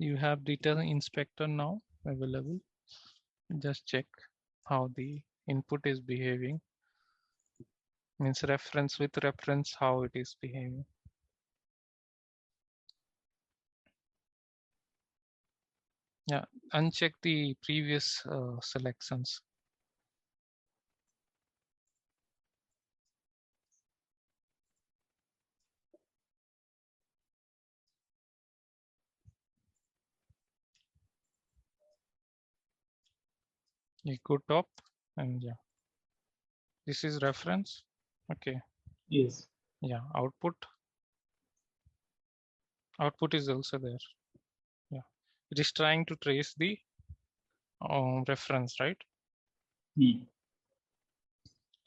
You have data inspector now available. Just check how the input is behaving. Means reference with reference how it is behaving. Yeah, uncheck the previous selections. You go top and yeah, this is reference. Okay. Yes. Yeah, output. Output is also there. Yeah, it is trying to trace the reference, right?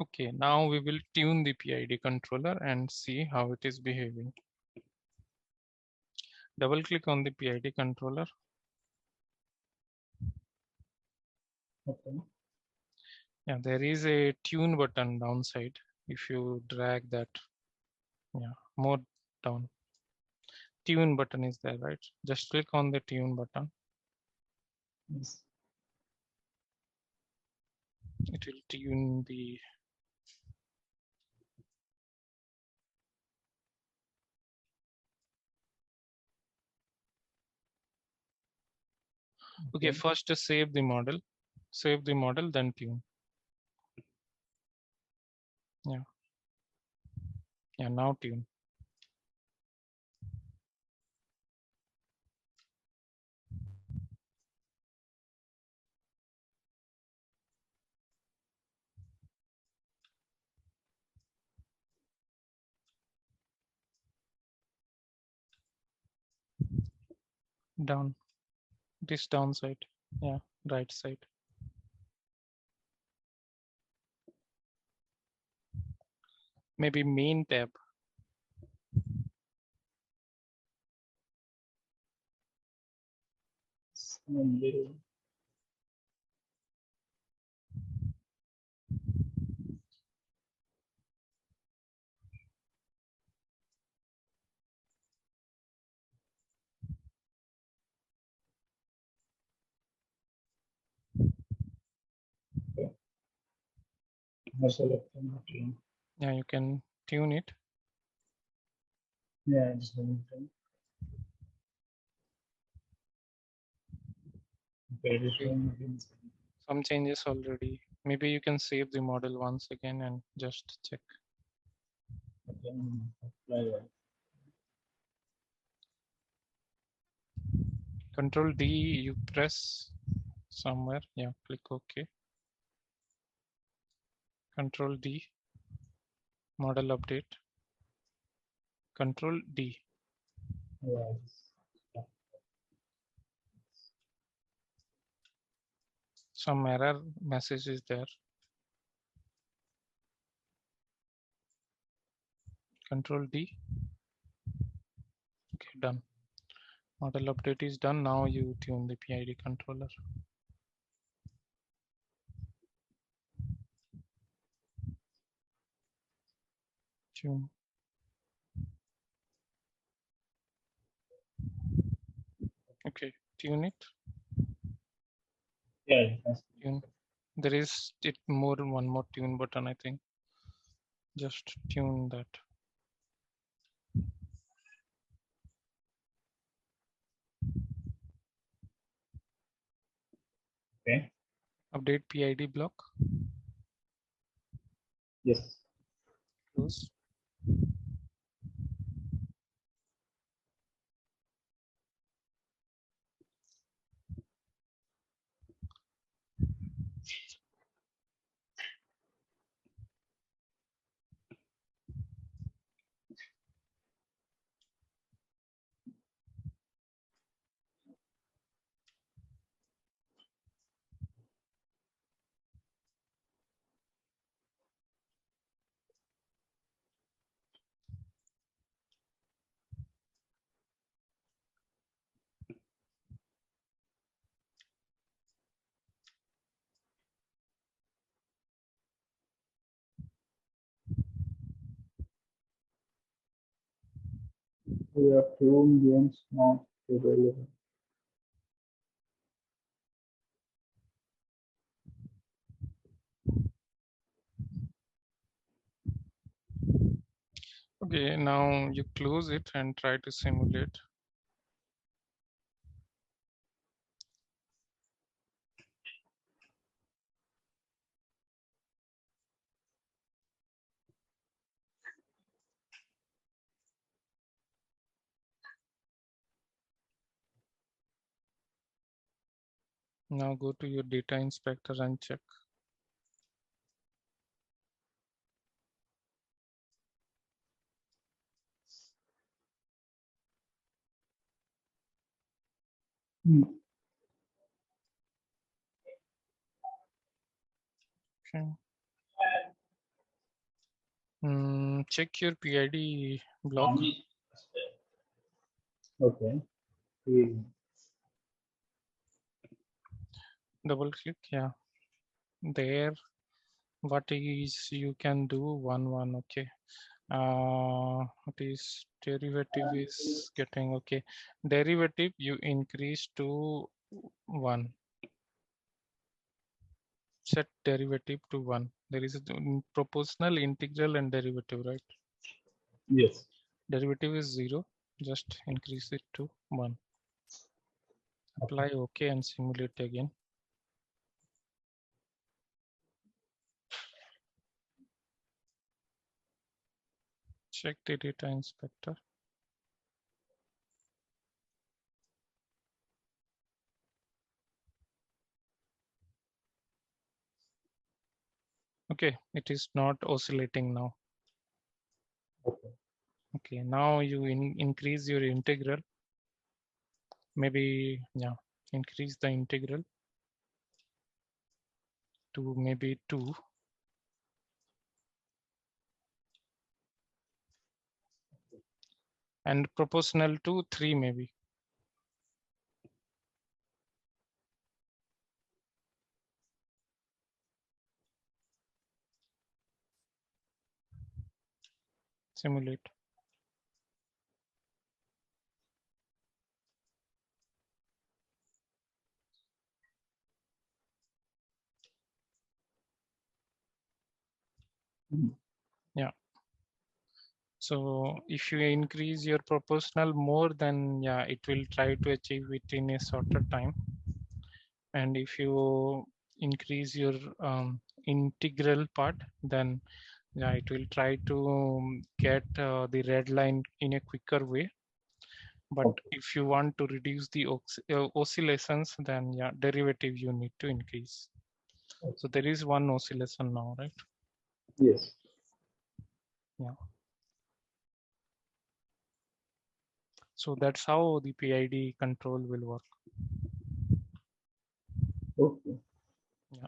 Okay, now we will tune the PID controller and see how it is behaving. Double click on the PID controller. Okay. Yeah, there is a tune button downside. If you drag that, yeah, more down. Tune button is there, right? Just click on the tune button. Yes. It will tune the. Okay, first to save the model. Save the model, then tune. Yeah. Yeah, now tune. Down. This downside. Yeah, right side. Maybe main tab. Yeah, you can tune it. Yeah, just okay, Some changes already. Maybe you can save the model once again and just check. Control D, you press somewhere. Yeah, click OK. Control D, model update. Control D. Some error message is there. Control D. Okay, done. Model update is done. Now you tune the PID controller. Tune. Okay, tune it. Yeah. Tune. There is one more tune button, I think. Just tune that. Okay. Update PID block. Yes. Close. Your tune gains not irrelevant. Okay, now you close it and try to simulate. Now go to your data inspector and check. Hmm. Okay. Check your PID block. Okay. Hmm. Double click. Yeah. There. What is you can do? One. Okay. What is derivative is getting okay. Derivative you increase to 1. Set derivative to 1. There is a proportional, integral, and derivative, right? Yes. Derivative is 0. Just increase it to 1. Okay. Apply OK and simulate again. Check the data inspector. Okay, it is not oscillating now. Okay. Okay, now you increase your integral. Maybe, yeah, increase the integral to maybe 2. And proportional to 3 maybe. Simulate. Hmm. Yeah. So if you increase your proportional more, then yeah, it will try to achieve it in a shorter time. And if you increase your integral part, then yeah, it will try to get the red line in a quicker way. But Okay. if you want to reduce the oscillations, then yeah, derivative you need to increase. So there is one oscillation now, right? Yes. Yeah. So that's how the PID control will work. Okay. Yeah.